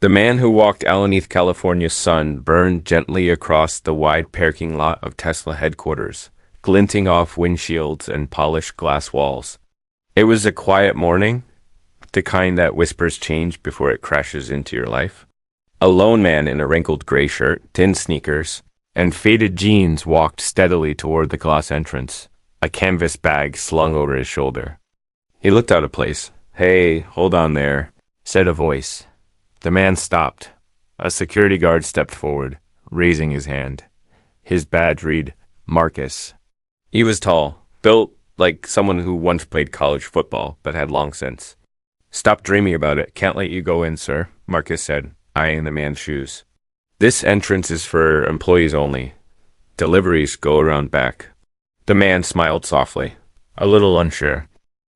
The man who walked underneath California's sun burned gently across the wide parking lot of Tesla headquarters, glinting off windshields and polished glass walls. It was a quiet morning, the kind that whispers change before it crashes into your life. A lone man in a wrinkled gray shirt, thin sneakers, and faded jeans walked steadily toward the glass entrance, a canvas bag slung over his shoulder. He looked out of place. "Hey, hold on there," said a voice. The man stopped. A security guard stepped forward, raising his hand. His badge read, Marcus. He was tall, built like someone who once played college football, but had long since. "Stop dreaming about it. Can't let you go in, sir," Marcus said, eyeing the man's shoes. "This entrance is for employees only. Deliveries go around back." The man smiled softly, a little unsure.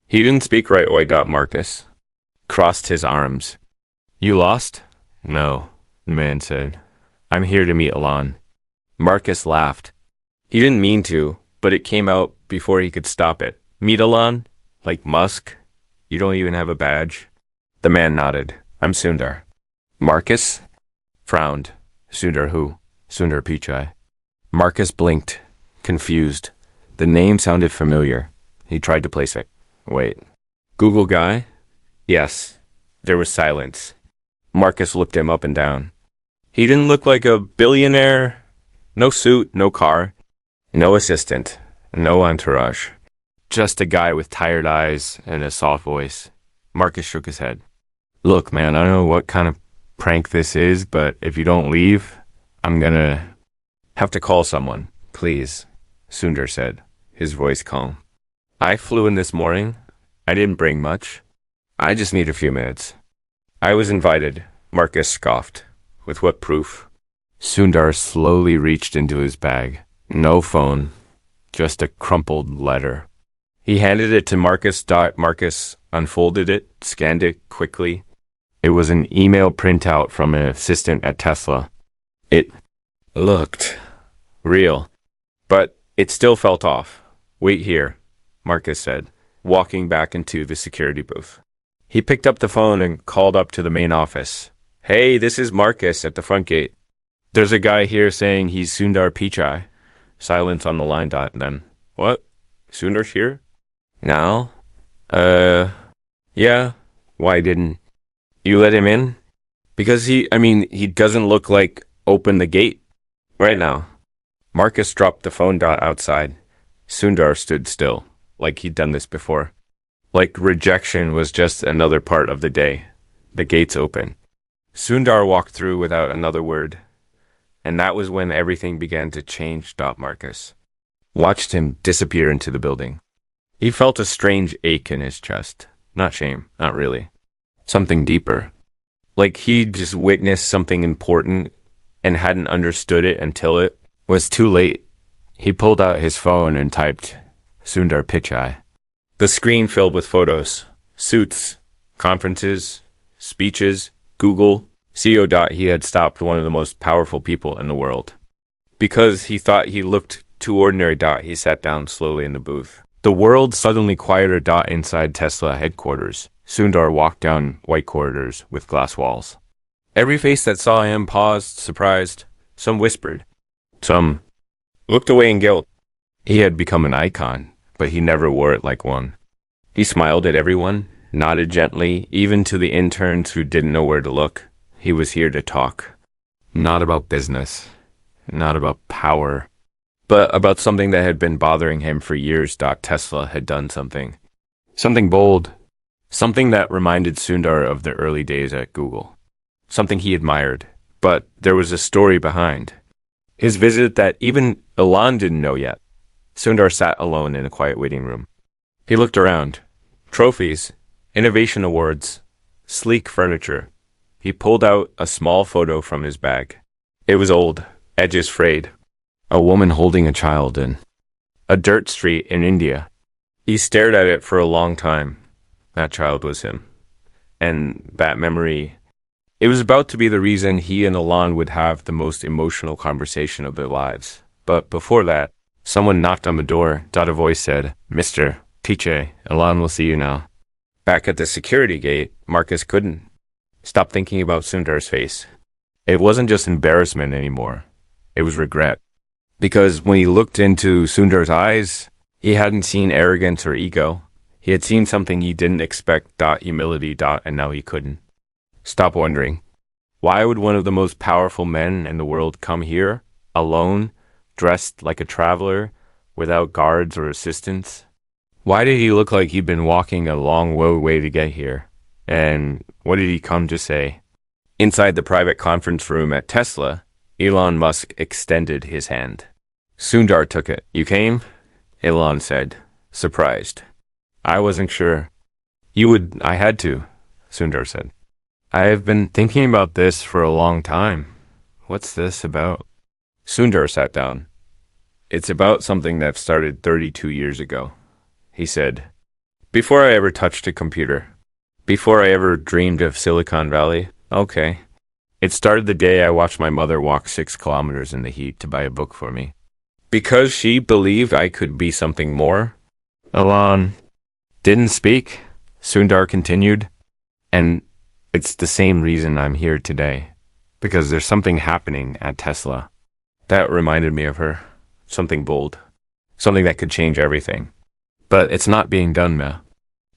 He didn't speak right away. Marcus crossed his arms. "You lost?" "No," the man said. "I'm here to meet Alon." Marcus laughed. He didn't mean to, but it came out before he could stop it. "Meet Alon? Like Musk? You don't even have a badge?" The man nodded. "I'm Sundar." Marcus frowned. "Sundar who?" "Sundar Pichai." Marcus blinked, confused. The name sounded familiar. He tried to place it. "Wait. Google guy?" "Yes." There was silence. Marcus looked him up and down. He didn't look like a billionaire. No suit, no car, no assistant, no entourage. Just a guy with tired eyes and a soft voice. Marcus shook his head. "Look, man, I don't know what kind of prank this is, but if you don't leave, I'm gonna have to call someone. Please," Sundar said, his voice calm. "I flew in this morning. I didn't bring much. I just need a few minutes." "I was invited," Marcus scoffed. "With what proof?" Sundar slowly reached into his bag. No phone, just a crumpled letter. He handed it to Marcus. Marcus unfolded it, scanned it quickly. It was an email printout from an assistant at Tesla. It looked real, but it still felt off. "Wait here," Marcus said, walking back into the security booth. He picked up the phone and called up to the main office. "Hey, this is Marcus at the front gate. There's a guy here saying he's Sundar Pichai." Silence on the line. Then, "What? Sundar's here? Now? Yeah. Why didn't you let him in?" "Because he doesn't look like open the gate right now." Marcus dropped the phone outside. Sundar stood still, like he'd done this before. Like rejection was just another part of the day. The gates open. Sundar walked through without another word. And that was when everything began to change. Marcus watched him disappear into the building. He felt a strange ache in his chest. Not shame, not really. Something deeper. Like he'd just witnessed something important and hadn't understood it until it was too late. He pulled out his phone and typed, "Sundar Pichai." The screen filled with photos, suits, conferences, speeches, Google, CO. He had stopped one of the most powerful people in the world. Because he thought he looked too ordinary. He sat down slowly in the booth. The world suddenly quieter. Inside Tesla headquarters, Sundar walked down white corridors with glass walls. Every face that saw him paused, surprised. Some whispered. Some looked away in guilt. He had become an icon, but he never wore it like one. He smiled at everyone, nodded gently, even to the interns who didn't know where to look. He was here to talk. Not about business, not about power, but about something that had been bothering him for years. Tesla had done something. Something bold. Something that reminded Sundar of the early days at Google. Something he admired, but there was a story behind. His visit that even Alon didn't know yet. Sundar sat alone in a quiet waiting room. He looked around. Trophies, innovation awards, sleek furniture. He pulled out a small photo from his bag. It was old, edges frayed. A woman holding a child in a dirt street in India. He stared at it for a long time. That child was him. And that memory, it was about to be the reason he and Alon would have the most emotional conversation of their lives. But before that, someone knocked on the door. A voice said, "Mr. Pichai, Alon will see you now." Back at the security gate, Marcus couldn't stopped thinking about Sundar's face. It wasn't just embarrassment anymore. It was regret. Because when he looked into Sundar's eyes, he hadn't seen arrogance or ego. He had seen something he didn't expect, humility, and now he couldn't. Stop wondering. Why would one of the most powerful men in the world come here, alone, dressed like a traveler, without guards or assistants? Why did he look like he'd been walking a long way to get here? And what did he come to say? Inside the private conference room at Tesla, Elon Musk extended his hand. Sundar took it. You came? Elon said, surprised. I wasn't sure. I had to, Sundar said. I have been thinking about this for a long time. What's this about? Sundar sat down. It's about something that started 32 years ago, he said. Before I ever touched a computer. Before I ever dreamed of Silicon Valley. Okay. It started the day I watched my mother walk 6 kilometers in the heat to buy a book for me. Because she believed I could be something more. Elon didn't speak, Sundar continued. And it's the same reason I'm here today. Because there's something happening at Tesla. That reminded me of her. Something bold. Something that could change everything. But it's not being done, the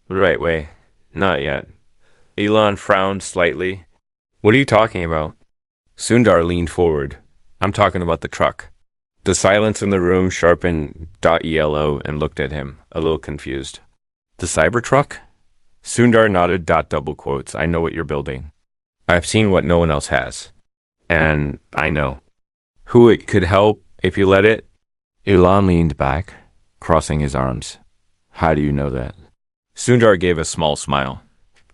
right way. Not yet. Elon frowned slightly. What are you talking about? Sundar leaned forward. I'm talking about the truck. The silence in the room sharpened .elo and looked at him, a little confused. The Cybertruck? Sundar nodded. Double quotes. I know what you're building. I've seen what no one else has. And I know who it could help if you let it. Elon leaned back, crossing his arms. How do you know that? Sundar gave a small smile.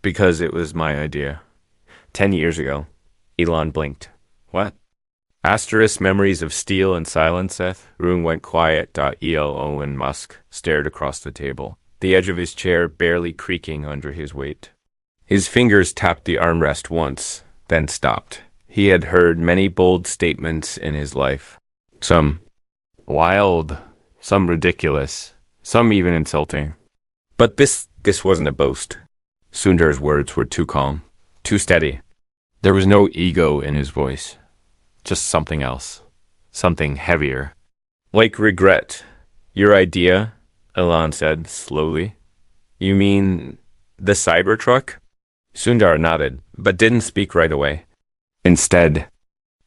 Because it was my idea. 10 years ago. Elon blinked. What? Asterisk memories of steel and silence, Seth. Room went quiet. Elo and Musk stared across the table, the edge of his chair barely creaking under his weight. His fingers tapped the armrest once, then stopped. He had heard many bold statements in his life. Some wild, some ridiculous, some even insulting. But this wasn't a boast. Sundar's words were too calm, too steady. There was no ego in his voice. Just something else. Something heavier. Like regret. Your idea, Elon said slowly. You mean the Cybertruck? Sundar nodded, but didn't speak right away. Instead,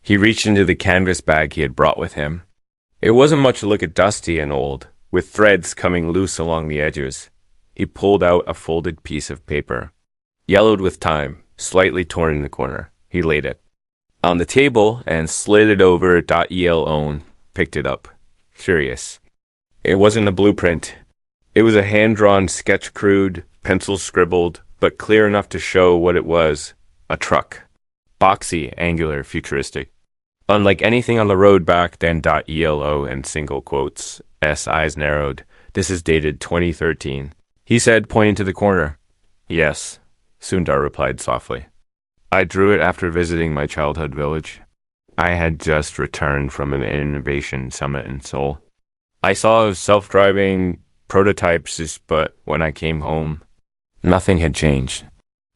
he reached into the canvas bag he had brought with him. It wasn't much to look at, dusty and old, with threads coming loose along the edges. He pulled out a folded piece of paper. Yellowed with time, slightly torn in the corner. He laid it on the table and slid it over. Elo picked it up, curious. It wasn't a blueprint. It was a hand-drawn sketch, crude, pencil scribbled, but clear enough to show what it was. A truck. Boxy, angular, futuristic. Unlike anything on the road back then. Elo in single quotes. Eyes narrowed. This is dated 2013. He said, pointing to the corner. Yes, Sundar replied softly. I drew it after visiting my childhood village. I had just returned from an innovation summit in Seoul. I saw self-driving prototypes, but when I came home, nothing had changed.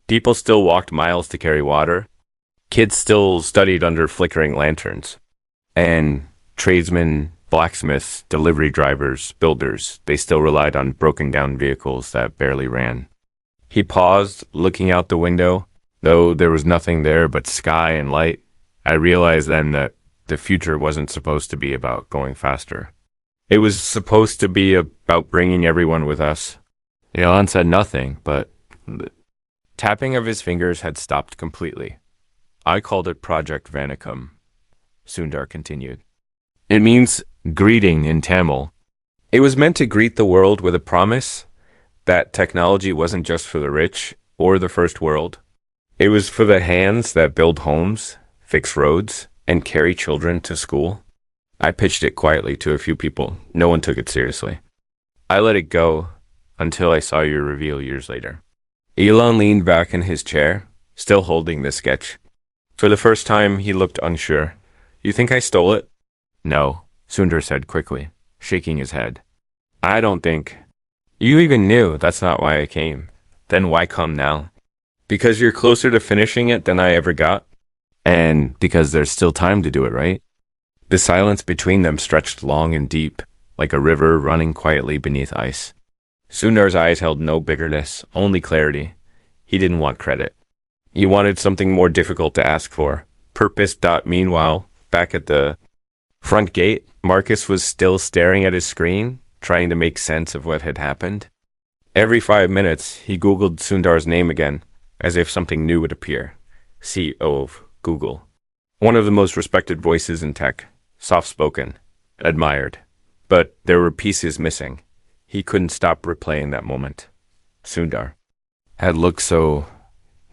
People still walked miles to carry water. Kids still studied under flickering lanterns. And tradesmen, blacksmiths, delivery drivers, builders, they still relied on broken-down vehicles that barely ran. He paused, looking out the window. Though there was nothing there but sky and light, I realized then that the future wasn't supposed to be about going faster. It was supposed to be about bringing everyone with us. Elon said nothing, but the tapping of his fingers had stopped completely. I called it Project Vanicum, Sundar continued. It means greeting in Tamil. It was meant to greet the world with a promise that technology wasn't just for the rich or the first world. It was for the hands that build homes, fix roads, and carry children to school. I pitched it quietly to a few people. No one took it seriously. I let it go until I saw your reveal years later. Elon leaned back in his chair, still holding the sketch. For the first time, he looked unsure. You think I stole it? No, Sundar said quickly, shaking his head. I don't think. You even knew that's not why I came. Then why come now? Because you're closer to finishing it than I ever got. And because there's still time to do it, right? The silence between them stretched long and deep, like a river running quietly beneath ice. Sundar's eyes held no bitterness, only clarity. He didn't want credit. He wanted something more difficult to ask for. Purpose. Meanwhile, back at the front gate, Marcus was still staring at his screen, trying to make sense of what had happened. Every 5 minutes, he Googled Sundar's name again, as if something new would appear. CEO of Google. One of the most respected voices in tech. Soft-spoken. Admired. But there were pieces missing. He couldn't stop replaying that moment. Sundar had looked so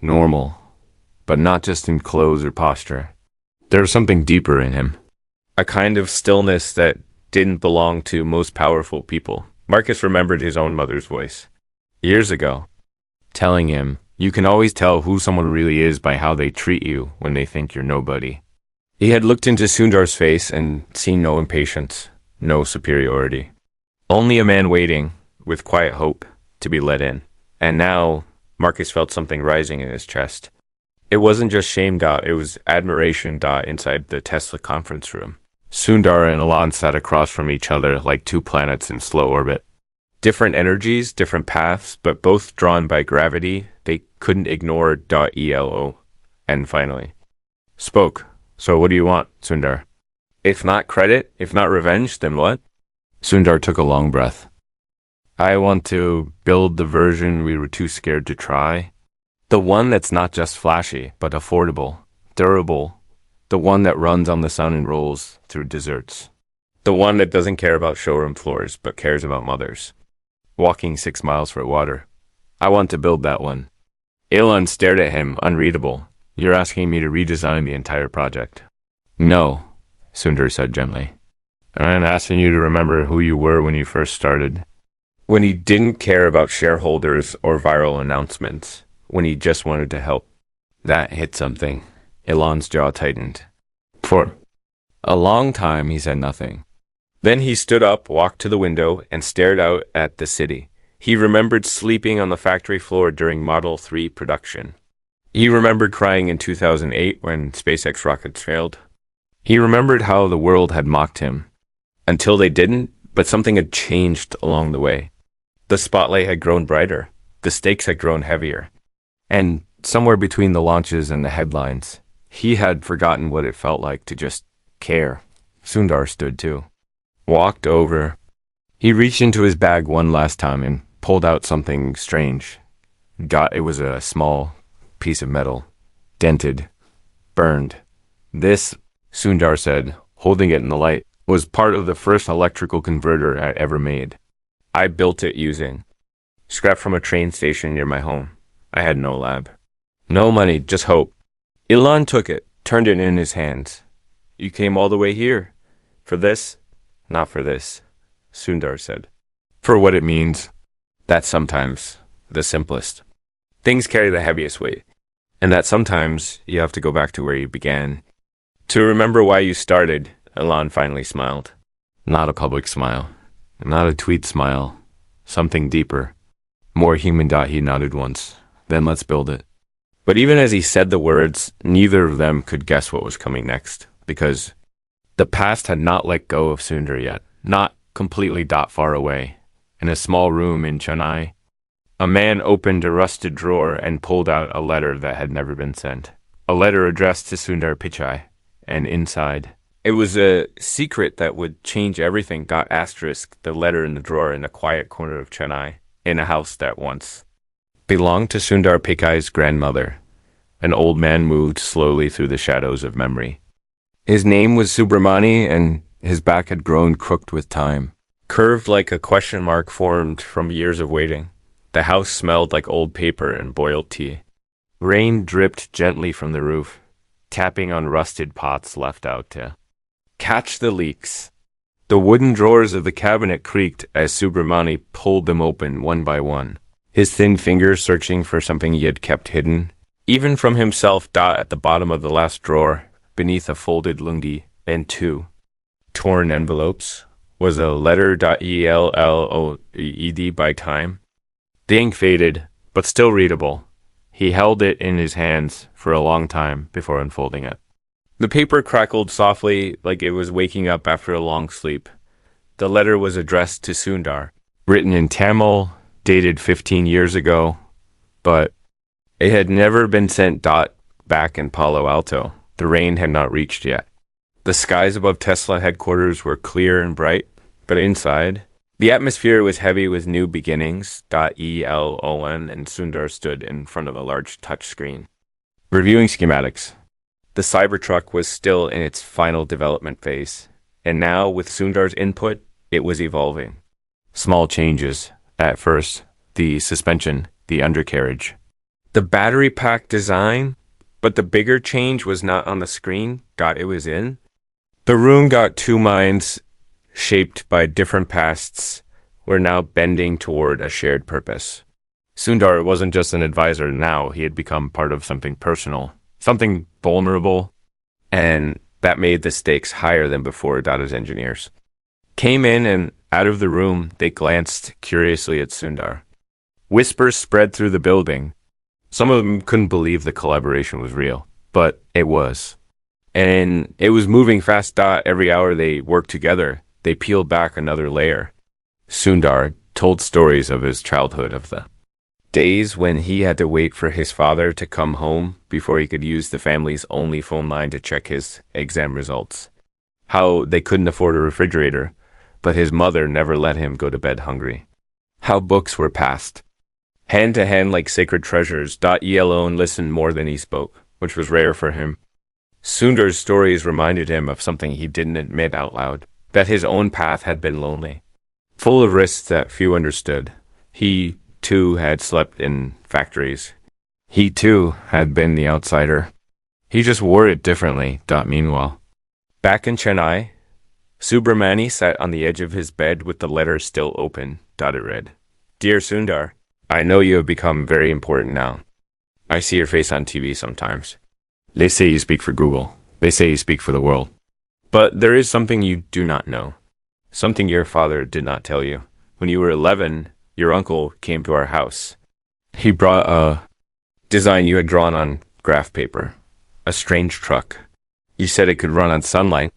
normal, but not just in clothes or posture. There was something deeper in him. A kind of stillness that didn't belong to most powerful people. Marcus remembered his own mother's voice. Years ago, telling him, you can always tell who someone really is by how they treat you when they think you're nobody. He had looked into Sundar's face and seen no impatience, no superiority. Only a man waiting, with quiet hope, to be let in. And now, Marcus felt something rising in his chest. It wasn't just shame. It was admiration. Inside the Tesla conference room. Sundar and Alon sat across from each other like two planets in slow orbit. Different energies, different paths, but both drawn by gravity. They couldn't ignore .elo. And finally, spoke. So what do you want, Sundar? If not credit, if not revenge, then what? Sundar took a long breath. I want to build the version we were too scared to try. The one that's not just flashy, but affordable, durable. The one that runs on the sun and rolls through deserts. The one that doesn't care about showroom floors, but cares about mothers. Walking 6 miles for water. I want to build that one. Elon stared at him, unreadable. You're asking me to redesign the entire project. No, Sundar said gently. I'm asking you to remember who you were when you first started. When he didn't care about shareholders or viral announcements. When he just wanted to help. That hit something. Elon's jaw tightened. For a long time, he said nothing. Then he stood up, walked to the window, and stared out at the city. He remembered sleeping on the factory floor during Model 3 production. He remembered crying in 2008 when SpaceX rockets failed. He remembered how the world had mocked him. Until they didn't, but something had changed along the way. The spotlight had grown brighter. The stakes had grown heavier. And somewhere between the launches and the headlines, he had forgotten what it felt like to just care. Sundar stood too. Walked over. He reached into his bag one last time and pulled out something strange. It was a small piece of metal. Dented. Burned. This, Sundar said, holding it in the light, was part of the first electrical converter I ever made. I built it using scrap from a train station near my home. I had no lab. No money, just hope. Elon took it, turned it in his hands. You came all the way here. For this? Not for this, Sundar said. For what it means. That's sometimes the simplest. Things carry the heaviest weight. And that sometimes you have to go back to where you began. To remember why you started, Elon finally smiled. Not a public smile. Not a tweet smile. Something deeper. More human. He nodded once. Then let's build it. But even as he said the words, neither of them could guess what was coming next, because the past had not let go of Sundar yet, not completely far away. In a small room in Chennai, a man opened a rusted drawer and pulled out a letter that had never been sent. A letter addressed to Sundar Pichai, and inside, it was a secret that would change everything. Asterisk, the letter in the drawer in a quiet corner of Chennai, in a house that once belonged to Sundar Pichai's grandmother. An old man moved slowly through the shadows of memory. His name was Subramani, and his back had grown crooked with time, curved like a question mark formed from years of waiting. The house smelled like old paper and boiled tea. Rain dripped gently from the roof, tapping on rusted pots left out to catch the leaks. The wooden drawers of the cabinet creaked as Subramani pulled them open one by one, his thin fingers searching for something he had kept hidden, even from himself. At the bottom of the last drawer, beneath a folded lungi and 2 torn envelopes, was a letter. ELLOED by time. The ink faded, but still readable. He held it in his hands for a long time before unfolding it. The paper crackled softly like it was waking up after a long sleep. The letter was addressed to Sundar, written in Tamil, dated 15 years ago, but it had never been sent. Back in Palo Alto. The rain had not reached yet. The skies above Tesla headquarters were clear and bright, but inside, the atmosphere was heavy with new beginnings. ELON and Sundar stood in front of a large touchscreen, reviewing schematics. The Cybertruck was still in its final development phase, and now, with Sundar's input, it was evolving. Small changes. At first, the suspension, the undercarriage. The battery pack design, but the bigger change was not on the screen. It was in. The room got two minds, shaped by different pasts, were now bending toward a shared purpose. Sundar wasn't just an advisor now, he had become part of something personal, something vulnerable, and that made the stakes higher than before. Data's engineers came in, and out of the room, they glanced curiously at Sundar. Whispers spread through the building. Some of them couldn't believe the collaboration was real, but it was. And it was moving fast. Every hour they worked together, they peeled back another layer. Sundar told stories of his childhood, of the days when he had to wait for his father to come home before he could use the family's only phone line to check his exam results. How they couldn't afford a refrigerator, but his mother never let him go to bed hungry. How books were passed, hand to hand like sacred treasures. Elon listened more than he spoke, which was rare for him. Sundar's stories reminded him of something he didn't admit out loud, that his own path had been lonely, full of risks that few understood. He, too, had slept in factories. He, too, had been the outsider. He just wore it differently. Meanwhile, back in Chennai, Subramani sat on the edge of his bed with the letter still open. It read, "Dear Sundar, I know you have become very important now. I see your face on TV sometimes. They say you speak for Google. They say you speak for the world. But there is something you do not know. Something your father did not tell you. When you were 11, your uncle came to our house. He brought a design you had drawn on graph paper. A strange truck. You said it could run on sunlight.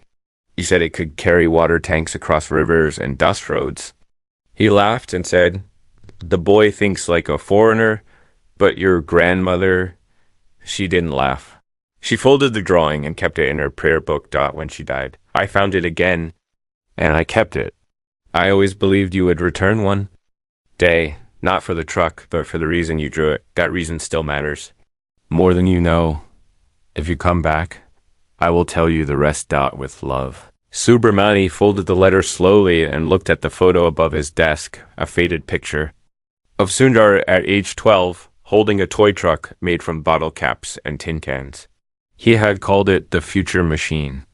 You said it could carry water tanks across rivers and dust roads. He laughed and said, 'The boy thinks like a foreigner, but your grandmother,' she didn't laugh. She folded the drawing and kept it in her prayer book. When she died, I found it again, and I kept it. I always believed you would return one day, not for the truck, but for the reason you drew it. That reason still matters. More than you know. If you come back, I will tell you the rest. With love." Subramani folded the letter slowly and looked at the photo above his desk, a faded picture of Sundar at age 12, holding a toy truck made from bottle caps and tin cans. He had called it the future machine.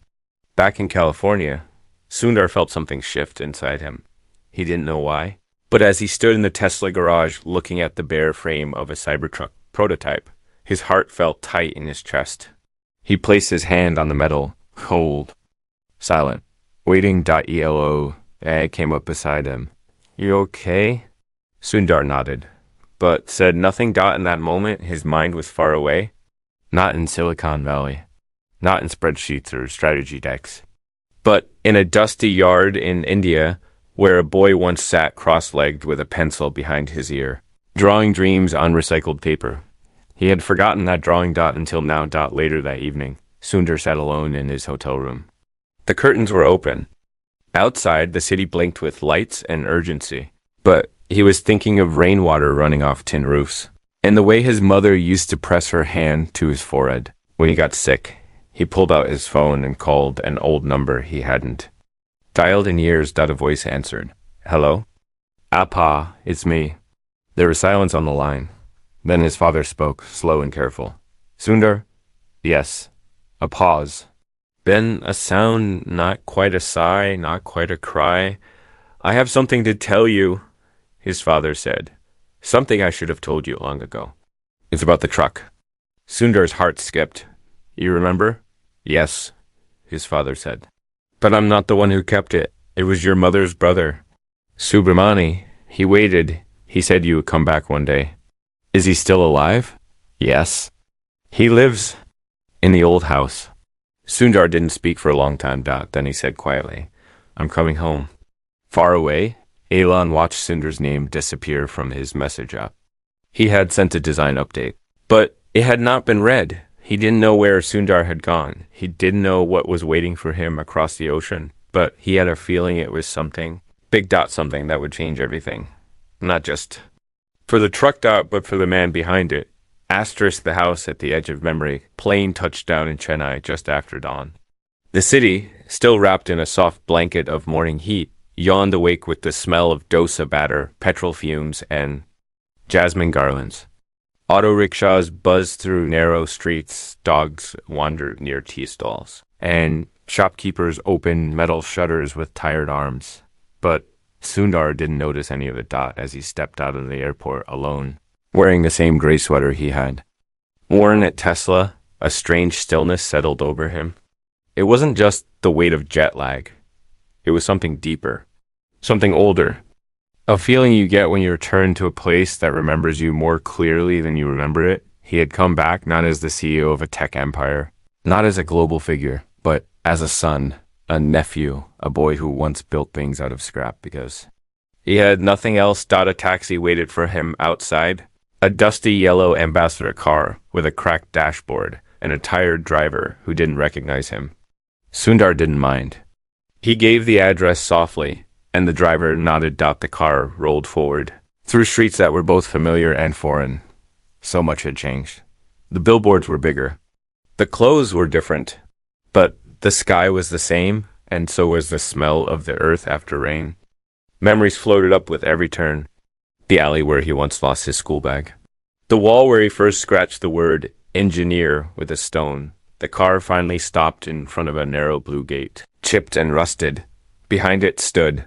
Back in California, Sundar felt something shift inside him. He didn't know why, but as he stood in the Tesla garage looking at the bare frame of a Cybertruck prototype, his heart felt tight in his chest. He placed his hand on the metal, cold, silent, waiting. Elo came up beside him. "You okay?" Sundar nodded, but said nothing. In that moment, his mind was far away. Not in Silicon Valley, not in spreadsheets or strategy decks, but in a dusty yard in India where a boy once sat cross-legged with a pencil behind his ear, drawing dreams on recycled paper. He had forgotten that drawing. Until now. Later that evening, Sundar sat alone in his hotel room. The curtains were open. Outside, the city blinked with lights and urgency, but he was thinking of rainwater running off tin roofs, and the way his mother used to press her hand to his forehead. When he got sick, he pulled out his phone and called an old number he hadn't dialed in years. A voice answered. "Hello? Appa, it's me." There was silence on the line. Then his father spoke, slow and careful. "Sundar?" "Yes." A pause. Then a sound, not quite a sigh, not quite a cry. "I have something to tell you," his father said. "Something I should have told you long ago. It's about the truck." Sundar's heart skipped. "You remember?" "Yes," his father said. "But I'm not the one who kept it. It was your mother's brother. Subramani. He waited. He said you would come back one day." "Is he still alive?" Yes. He lives in the old house. Sundar didn't speak for a long time, then he said quietly, I'm coming home. Far away, Elon watched Sundar's name disappear from his message app. He had sent a design update, but it had not been read. He didn't know where Sundar had gone. He didn't know what was waiting for him across the ocean, but he had a feeling it was something, big dot something that would change everything. Not just for the truck dot, but for the man behind it. Asterisk the house at the edge of memory. Plane touched down in Chennai just after dawn. The city, still wrapped in a soft blanket of morning heat, yawned awake with the smell of dosa batter, petrol fumes, and jasmine garlands. Auto rickshaws buzzed through narrow streets, dogs wandered near tea stalls, and shopkeepers opened metal shutters with tired arms. But Sundar didn't notice any of it as he stepped out of the airport alone, wearing the same gray sweater he had worn at Tesla. A strange stillness settled over him. It wasn't just the weight of jet lag. It was something deeper, something older. A feeling you get when you return to a place that remembers you more clearly than you remember it. He had come back not as the CEO of a tech empire, not as a global figure, but as a son, a nephew, a boy who once built things out of scrap because he had nothing else. A taxi waited for him outside. A dusty yellow ambassador car with a cracked dashboard and a tired driver who didn't recognize him. Sundar didn't mind. He gave the address softly, and the driver nodded. The car rolled forward, through streets that were both familiar and foreign. So much had changed. The billboards were bigger. The clothes were different, but the sky was the same, and so was the smell of the earth after rain. Memories floated up with every turn. The alley where he once lost his school bag. The wall where he first scratched the word engineer with a stone. The car finally stopped in front of a narrow blue gate, chipped and rusted. Behind it stood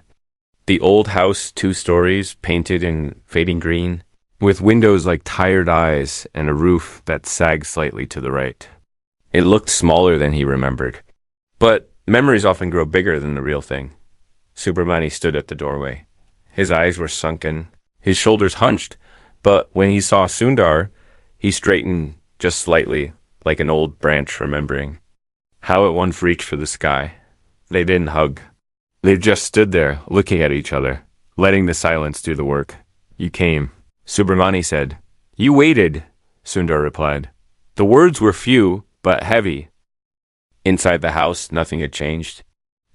the old house, 2 stories, painted in fading green, with windows like tired eyes and a roof that sagged slightly to the right. It looked smaller than he remembered. But memories often grow bigger than the real thing. Subramani stood at the doorway. His eyes were sunken, his shoulders hunched, but when he saw Sundar, he straightened just slightly, like an old branch remembering how it once reached for the sky. They didn't hug. They just stood there, looking at each other, letting the silence do the work. You came, Subramani said. You waited, Sundar replied. The words were few, but heavy. Inside the house, nothing had changed.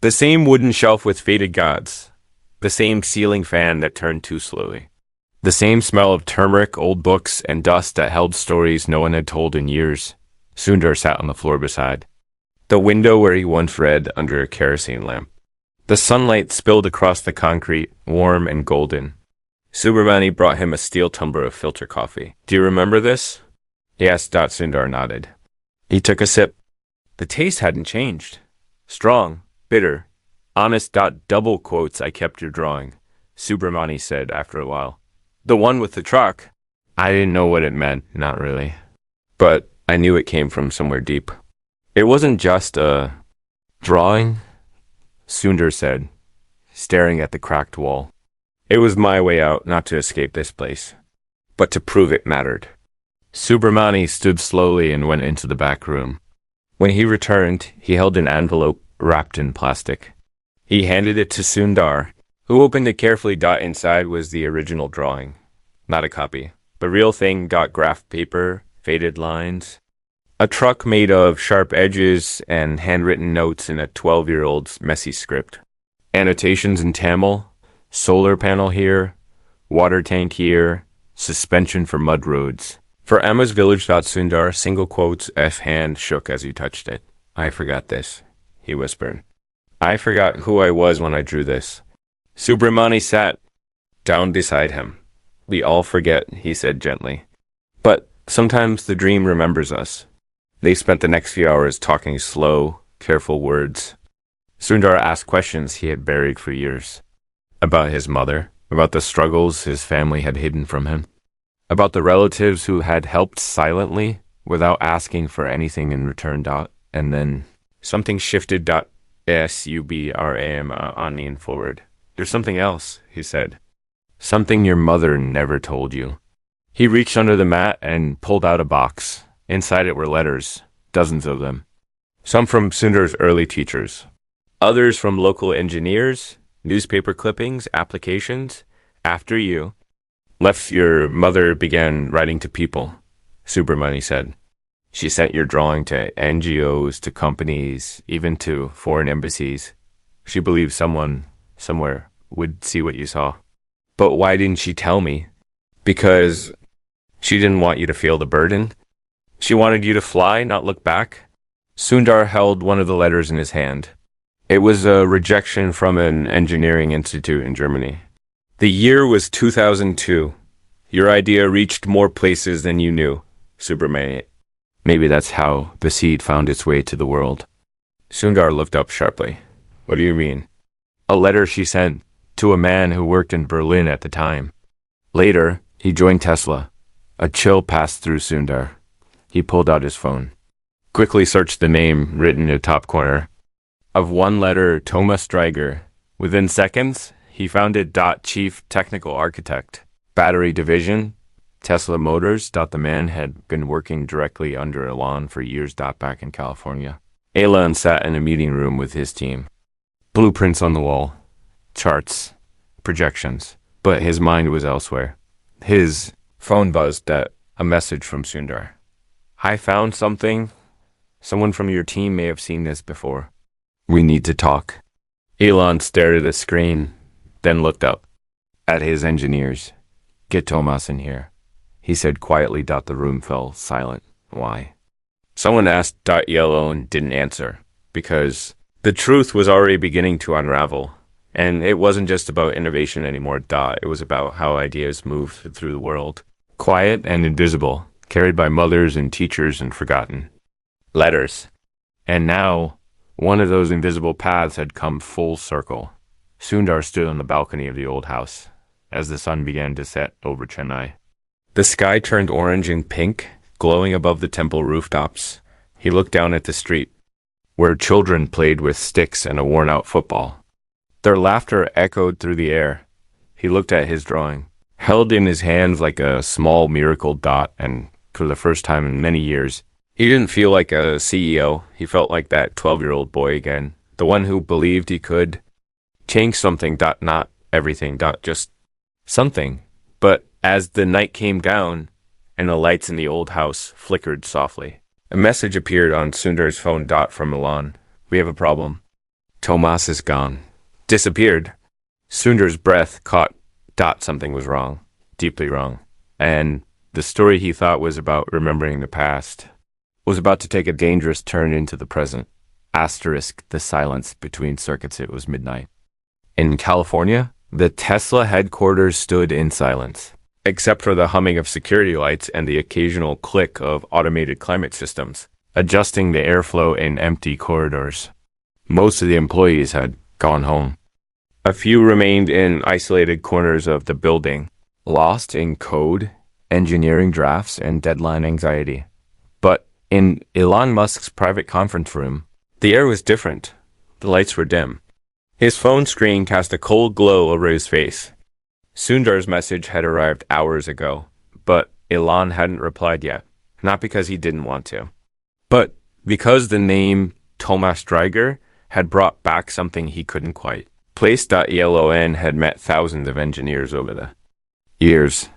The same wooden shelf with faded gods. The same ceiling fan that turned too slowly. The same smell of turmeric, old books, and dust that held stories no one had told in years. Sundar sat on the floor beside the window where he once read under a kerosene lamp. The sunlight spilled across the concrete, warm and golden. Subramani brought him a steel tumbler of filter coffee. Do you remember this? Yes, Sundar nodded. He took a sip. The taste hadn't changed. Strong, bitter, honest. Double quotes, I kept your drawing, Subramani said after a while. The one with the truck. I didn't know what it meant, not really. But I knew it came from somewhere deep. It wasn't just a drawing, Sundar said, staring at the cracked wall. It was my way out, not to escape this place, but to prove it mattered. Subramani stood slowly and went into the back room. When he returned, he held an envelope wrapped in plastic. He handed it to Sundar, who opened it carefully. Inside was the original drawing. Not a copy, but real thing. Graph paper, faded lines. A truck made of sharp edges and handwritten notes in a 12-year-old's messy script. Annotations in Tamil, solar panel here, water tank here, suspension for mud roads. For Emma's village. Sundar, single quotes, F hand shook as he touched it. I forgot this, he whispered. I forgot who I was when I drew this. Subramani sat down beside him. We all forget, he said gently. But sometimes the dream remembers us. They spent the next few hours talking slow, careful words. Sundar asked questions he had buried for years. About his mother, about the struggles his family had hidden from him, about the relatives who had helped silently without asking for anything in return. And then something shifted. Subram on forward. There's something else, he said. Something your mother never told you. He reached under the mat and pulled out a box. Inside it were letters, dozens of them. Some from Sundar's early teachers, others from local engineers, newspaper clippings, applications. After you left, your mother began writing to people, Subramani said. She sent your drawing to NGOs, to companies, even to foreign embassies. She believed someone, somewhere, would see what you saw. But why didn't she tell me? Because she didn't want you to feel the burden. She wanted you to fly, not look back. Sundar held one of the letters in his hand. It was a rejection from an engineering institute in Germany. The year was 2002. Your idea reached more places than you knew, Subramani. Maybe that's how the seed found its way to the world. Sundar looked up sharply. What do you mean? A letter she sent to a man who worked in Berlin at the time. Later, he joined Tesla. A chill passed through Sundar. He pulled out his phone. Quickly searched the name written in the top corner. Of one letter, Thomas Streiger. Within seconds, he found it. Chief Technical Architect. Battery Division. Tesla Motors. The man had been working directly under Elon for years. Back in California. Elon sat in a meeting room with his team. Blueprints on the wall. Charts. Projections. But his mind was elsewhere. His phone buzzed at a message from Sundar. I found something. Someone from your team may have seen this before. We need to talk. Elon stared at the screen, then looked up at his engineers. Get Thomas in here, he said quietly. The room fell silent. Why? Someone asked. Elon didn't answer, because the truth was already beginning to unravel. And it wasn't just about innovation anymore. It was about how ideas moved through the world. Quiet and invisible, carried by mothers and teachers and forgotten. Letters. And now, one of those invisible paths had come full circle. Sundar stood on the balcony of the old house as the sun began to set over Chennai. The sky turned orange and pink, glowing above the temple rooftops. He looked down at the street, where children played with sticks and a worn-out football. Their laughter echoed through the air. He looked at his drawing, held in his hands like a small miracle. And for the first time in many years, he didn't feel like a CEO. He felt like that 12-year-old boy again, the one who believed he could change something. Not everything. Just something. But as the night came down and the lights in the old house flickered softly, a message appeared on Sundar's phone. From Milan. We have a problem. Thomas is gone. Disappeared. Sundar's breath caught. Something was wrong. Deeply wrong. And the story he thought was about remembering the past was about to take a dangerous turn into the present. Asterisk the silence between circuits. It was midnight. In California, the Tesla headquarters stood in silence, except for the humming of security lights and the occasional click of automated climate systems, adjusting the airflow in empty corridors. Most of the employees had gone home. A few remained in isolated corners of the building, lost in code, engineering drafts, and deadline anxiety. But in Elon Musk's private conference room, the air was different. The lights were dim. His phone screen cast a cold glow over his face. Sundar's message had arrived hours ago, but Elon hadn't replied yet. Not because he didn't want to, but because the name Thomas Streiger had brought back something he couldn't quite place. Elon had met thousands of engineers over the years.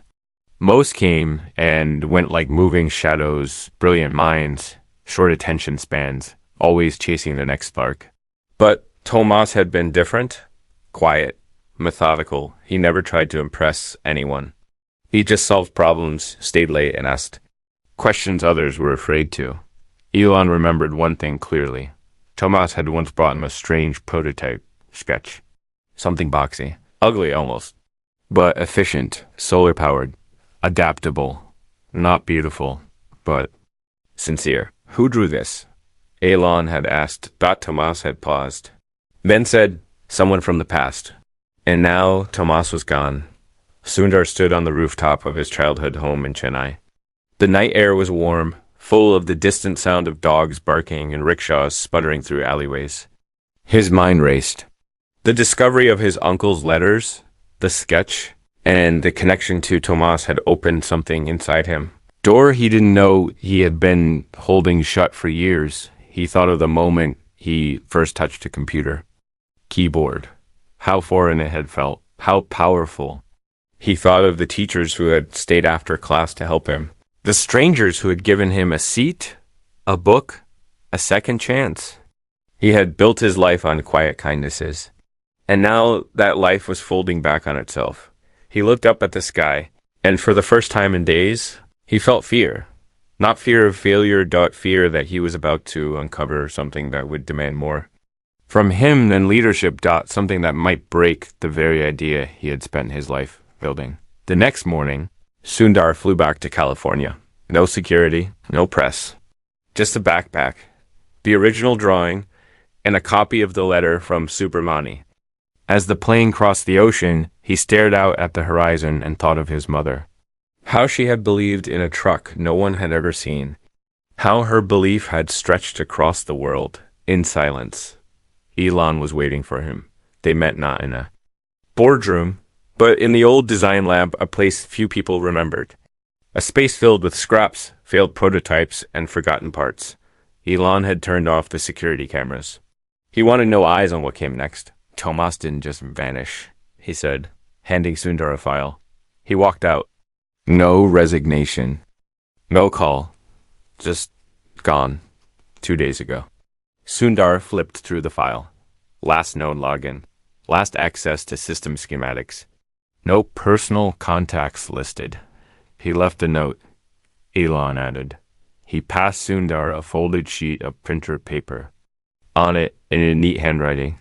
Most came and went like moving shadows, brilliant minds, short attention spans, always chasing the next spark. But Thomas had been different, quiet, methodical. He never tried to impress anyone. He just solved problems, stayed late, and asked questions others were afraid to. Elon remembered one thing clearly. Thomas had once brought him a strange prototype sketch. Something boxy, ugly almost, but efficient, solar-powered, adaptable, not beautiful, but sincere. Who drew this? Elon had asked. Thomas had paused, then said, someone from the past. And now Thomas was gone. Sundar stood on the rooftop of his childhood home in Chennai. The night air was warm, full of the distant sound of dogs barking and rickshaws sputtering through alleyways. His mind raced. The discovery of his uncle's letters, the sketch, and the connection to Tomas had opened something inside him. Door he didn't know he had been holding shut for years. He thought of the moment he first touched a computer. Keyboard. How foreign it had felt. How powerful. He thought of the teachers who had stayed after class to help him. The strangers who had given him a seat, a book, a second chance. He had built his life on quiet kindnesses. And now that life was folding back on itself. He looked up at the sky, and for the first time in days, he felt fear. Not fear of failure, fear that he was about to uncover something that would demand more. From him and leadership, something that might break the very idea he had spent his life building. The next morning, Sundar flew back to California. No security, no press. Just a backpack, the original drawing, and a copy of the letter from Subramani. As the plane crossed the ocean, he stared out at the horizon and thought of his mother. How she had believed in a truck no one had ever seen. How her belief had stretched across the world, in silence. Elon was waiting for him. They met not in a boardroom, but in the old design lab, a place few people remembered. A space filled with scraps, failed prototypes, and forgotten parts. Elon had turned off the security cameras. He wanted no eyes on what came next. Tomas didn't just vanish, he said, handing Sundar a file. He walked out. No resignation. No call. Just gone. 2 days ago. Sundar flipped through the file. Last known login. Last access to system schematics. No personal contacts listed. He left a note. Elon added. He passed Sundar a folded sheet of printer paper. On it, in a neat handwriting,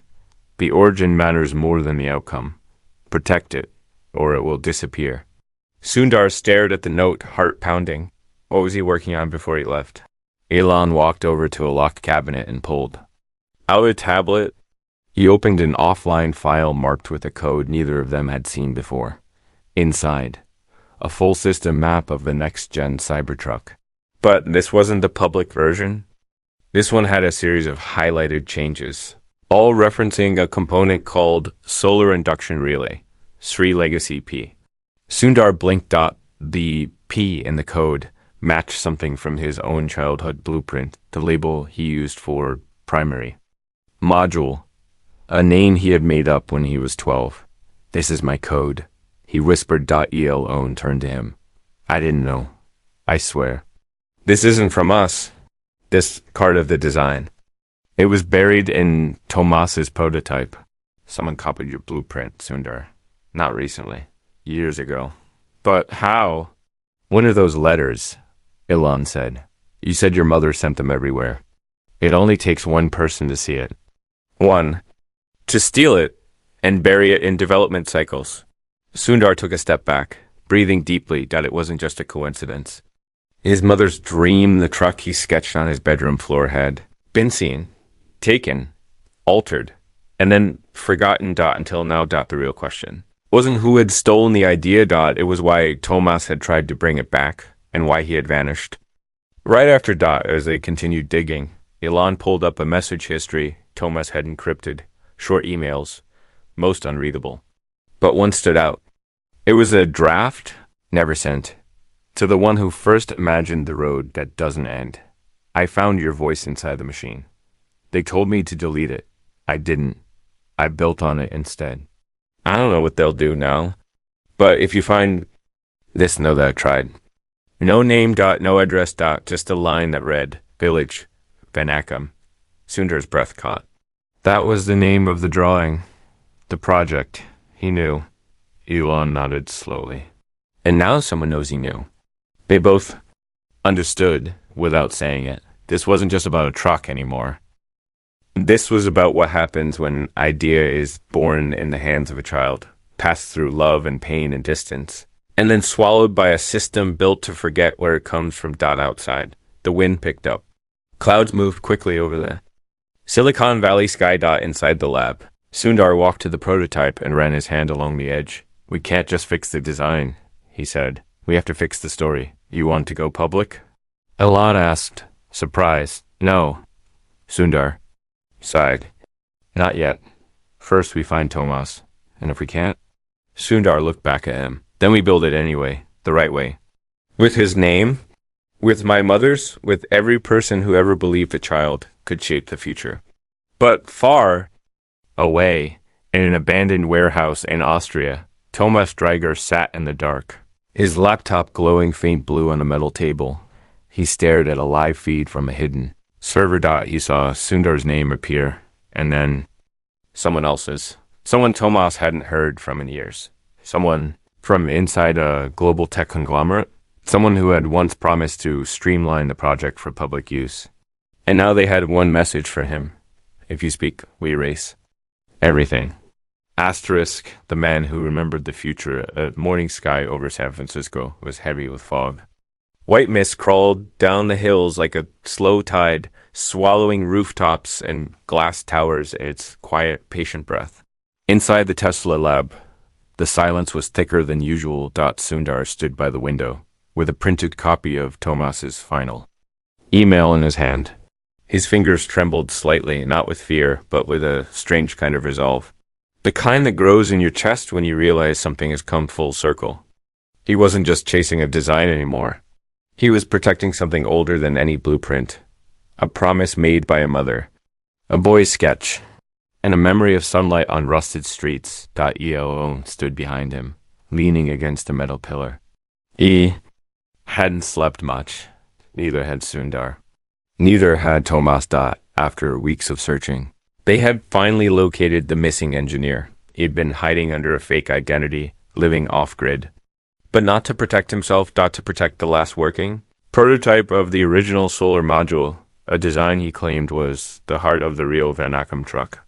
the origin matters more than the outcome. Protect it, or it will disappear. Sundar stared at the note, heart pounding. What was he working on before he left? Elon walked over to a locked cabinet and pulled out a tablet. He opened an offline file marked with a code neither of them had seen before. Inside, a full system map of the next-gen Cybertruck. But this wasn't the public version. This one had a series of highlighted changes, all referencing a component called Solar Induction Relay, Sri Legacy P. Sundar blinked. The P in the code matched something from his own childhood blueprint, the label he used for primary. Module, a name he had made up when he was 12. This is my code, he whispered. ELO and turned to him. I didn't know. I swear. This isn't from us, this part of the design. It was buried in Tomas's prototype. Someone copied your blueprint, Sundar. Not recently. Years ago. But how? One of those letters, Elon said. You said your mother sent them everywhere. It only takes one person to see it. One. To steal it and bury it in development cycles. Sundar took a step back, breathing deeply that it wasn't just a coincidence. His mother's dream, the truck he sketched on his bedroom floor, had been seen, taken, altered, and then forgotten. Until now. The real question wasn't who had stolen the idea. It was why Tomas had tried to bring it back and why he had vanished. Right after as they continued digging, Elon pulled up a message history Tomas had encrypted, short emails, most unreadable. But one stood out. It was a draft, never sent. To the one who first imagined the road that doesn't end. I found your voice inside the machine. They told me to delete it. I didn't. I built on it instead. I don't know what they'll do now. But if you find this, know that I tried. No name. No address. Just a line that read, Village, Vanakam. Sundar's breath caught. That was the name of the drawing. The project. He knew. Elon nodded slowly. And now someone knows he knew. They both understood without saying it. This wasn't just about a truck anymore. This was about what happens when an idea is born in the hands of a child, passed through love and pain and distance, and then swallowed by a system built to forget where it comes from. Outside. The wind picked up. Clouds moved quickly over the Silicon Valley sky. Inside the lab. Sundar walked to the prototype and ran his hand along the edge. We can't just fix the design, he said. We have to fix the story. You want to go public? Elon asked, surprised. No. Sundar sighed. Not yet. First we find Tomas. And if we can't? Sundar looked back at him. Then we build it anyway, the right way. With his name, with my mother's, with every person who ever believed a child could shape the future. But far away, in an abandoned warehouse in Austria, Thomas Dreiger sat in the dark, his laptop glowing faint blue on a metal table. He stared at a live feed from a hidden server. He saw Sundar's name appear, and then someone else's. Someone Thomas hadn't heard from in years. Someone from inside a global tech conglomerate. Someone who had once promised to streamline the project for public use. And now they had one message for him. If you speak, we erase everything. Asterisk, the man who remembered the future. A morning sky over San Francisco was heavy with fog. White mist crawled down the hills like a slow tide, swallowing rooftops and glass towers in its quiet, patient breath. Inside the Tesla lab, the silence was thicker than usual. Sundar stood by the window, with a printed copy of Thomas's final email in his hand. His fingers trembled slightly, not with fear, but with a strange kind of resolve. The kind that grows in your chest when you realize something has come full circle. He wasn't just chasing a design anymore. He was protecting something older than any blueprint. A promise made by a mother. A boy's sketch. And a memory of sunlight on rusted streets. ELO stood behind him, leaning against a metal pillar. He hadn't slept much. Neither had Sundar. Neither had Thomas. After weeks of searching. They had finally located the missing engineer. He'd been hiding under a fake identity, living off-grid. But not to protect himself, not to protect the last working prototype of the original solar module, a design he claimed was the heart of the real Van Ackum truck.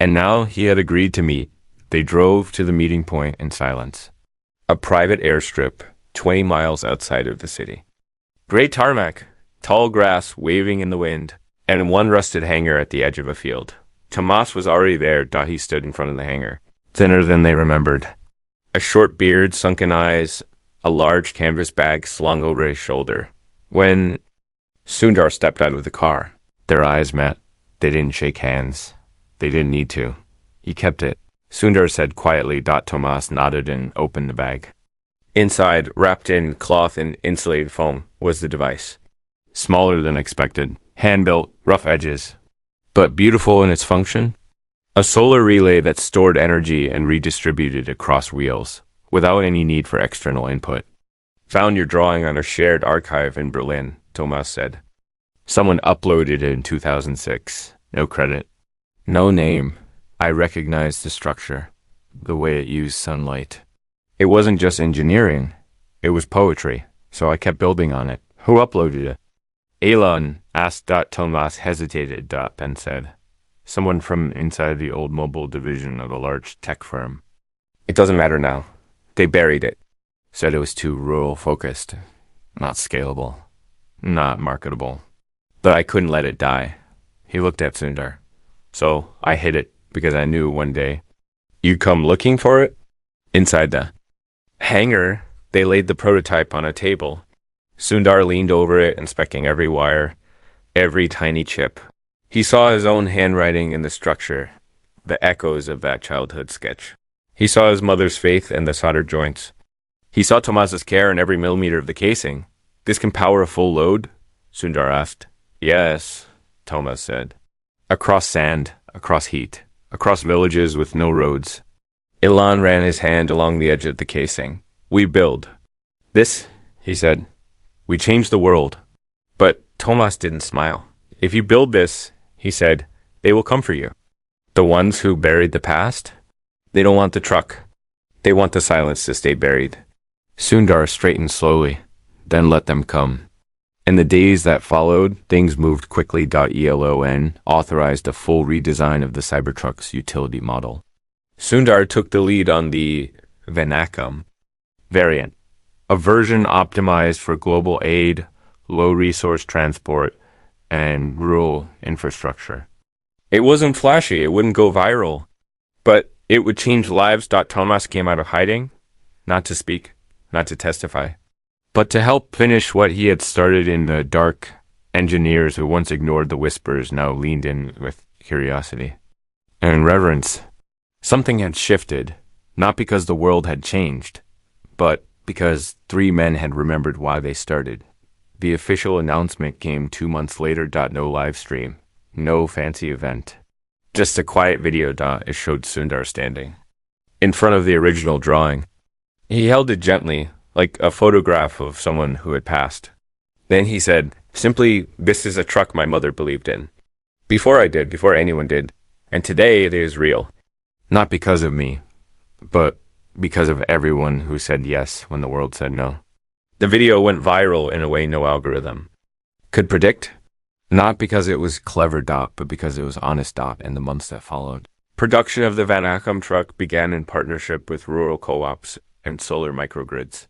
And now he had agreed to meet. They drove to the meeting point in silence. A private airstrip, 20 miles outside of the city. Gray tarmac, tall grass waving in the wind, and one rusted hangar at the edge of a field. Tomas was already there. He stood in front of the hangar, thinner than they remembered. A short beard, sunken eyes, a large canvas bag slung over his shoulder. When Sundar stepped out of the car, their eyes met. They didn't shake hands. They didn't need to. He kept it. Sundar said quietly. Tomas nodded and opened the bag. Inside, wrapped in cloth and insulated foam, was the device. Smaller than expected. Hand-built, rough edges, but beautiful in its function. A solar relay that stored energy and redistributed across wheels, without any need for external input. Found your drawing on a shared archive in Berlin, Thomas said. Someone uploaded it in 2006. No credit. No name. I recognized the structure, the way it used sunlight. It wasn't just engineering. It was poetry, so I kept building on it. Who uploaded it? Elon asked. Thomas hesitated. And said, someone from inside the old mobile division of a large tech firm. It doesn't matter now. They buried it. Said it was too rural focused. Not scalable. Not marketable. But I couldn't let it die. He looked at Sundar. So I hid it because I knew one day you'd come looking for it. Inside the hangar, they laid the prototype on a table. Sundar leaned over it, inspecting every wire, every tiny chip. He saw his own handwriting in the structure, the echoes of that childhood sketch. He saw his mother's faith in the soldered joints. He saw Tomas's care in every millimeter of the casing. This can power a full load? Sundar asked. Yes, Thomas said. Across sand, across heat, across villages with no roads. Elon ran his hand along the edge of the casing. We build. This, he said. We change the world. But Thomas didn't smile. If you build this, he said, they will come for you. The ones who buried the past? They don't want the truck. They want the silence to stay buried. Sundar straightened slowly, then let them come. In the days that followed, things moved quickly. ELON authorized a full redesign of the Cybertruck's utility model. Sundar took the lead on the Van Ackum variant, a version optimized for global aid, low-resource transport, and rural infrastructure. It wasn't flashy, it wouldn't go viral, but it would change lives. Thomas came out of hiding, not to speak, not to testify, but to help finish what he had started in the dark. Engineers who once ignored the whispers now leaned in with curiosity and reverence. Something had shifted. Not because the world had changed, but because 3 men had remembered why they started. The official announcement came 2 months later. No live stream, no fancy event. Just a quiet video. It showed Sundar standing in front of the original drawing. He held it gently, like a photograph of someone who had passed. Then he said, simply, "This is a truck my mother believed in. Before anyone did. And today it is real. Not because of me, but because of everyone who said yes when the world said no." The video went viral in a way no algorithm could predict. Not because it was clever. But because it was honest. In the months that followed, production of the Vanacum truck began in partnership with rural co-ops and solar microgrids.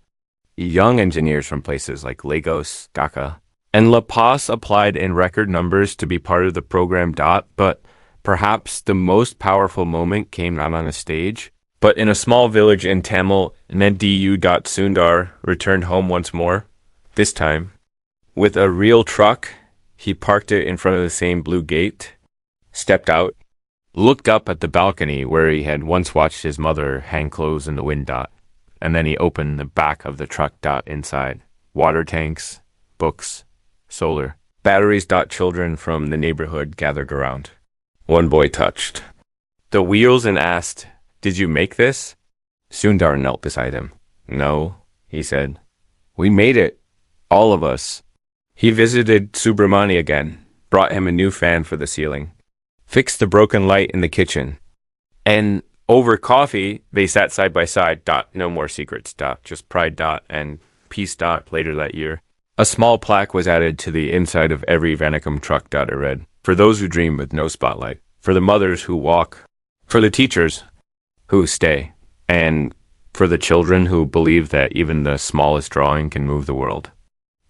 Young engineers from places like Lagos, Dhaka, and La Paz applied in record numbers to be part of the program. But perhaps the most powerful moment came not on a stage, but in a small village in Tamil Nadu. Sundar returned home once more, this time with a real truck. He parked it in front of the same blue gate, stepped out, looked up at the balcony where he had once watched his mother hang clothes in the wind. And then he opened the back of the truck. Inside, water tanks, books, solar, batteries. Children from the neighborhood gathered around. One boy touched the wheels and asked, "Did you make this?" Sundar knelt beside him. "No," he said. "We made it. All of us." He visited Subramani again, brought him a new fan for the ceiling, fixed the broken light in the kitchen, and over coffee, they sat side by side. No more secrets. Just pride. And peace. Later that year, a small plaque was added to the inside of every Vanacum truck. It read, "For those who dream with no spotlight, for the mothers who walk, for the teachers who stay, and for the children who believe that even the smallest drawing can move the world."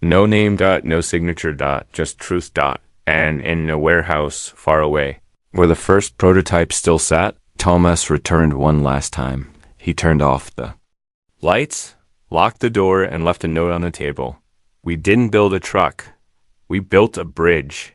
No name. No signature. Just truth. And in a warehouse far away, where the first prototype still sat, Thomas returned one last time. He turned off the lights, locked the door, and left a note on the table. "We didn't build a truck. We built a bridge."